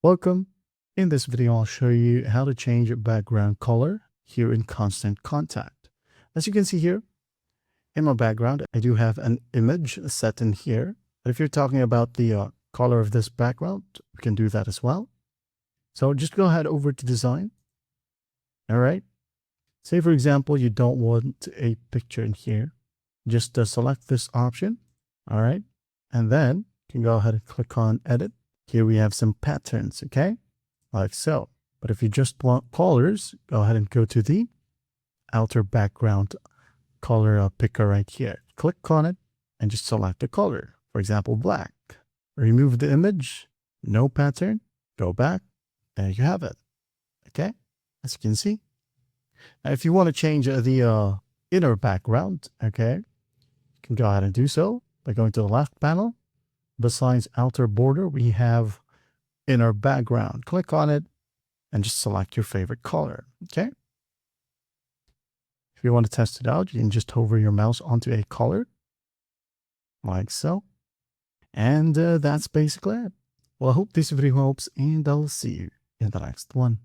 Welcome. In this video, I'll show you how to change your background color here in Constant Contact. As you can see here, in my background, I do have an image set in here. But if you're talking about the color of this background, we can do that as well. So just go ahead over to design. All right. Say, for example, you don't want a picture in here. Just select this option. All right. And then you can go ahead and click on edit. Here we have some patterns, okay? Like so. But if you just want colors, go ahead and go to the outer background color picker right here. Click on it and just select the color. For example, black. Remove the image, no pattern, go back, there you have it. Okay? As you can see. Now, if you want to change the inner background, okay, you can go ahead and do so by going to the left panel. Besides outer border, we have inner background. Click on it and just select your favorite color. Okay. If you want to test it out, you can just hover your mouse onto a color like so. And that's basically it. Well, I hope this video helps, and I'll see you in the next one.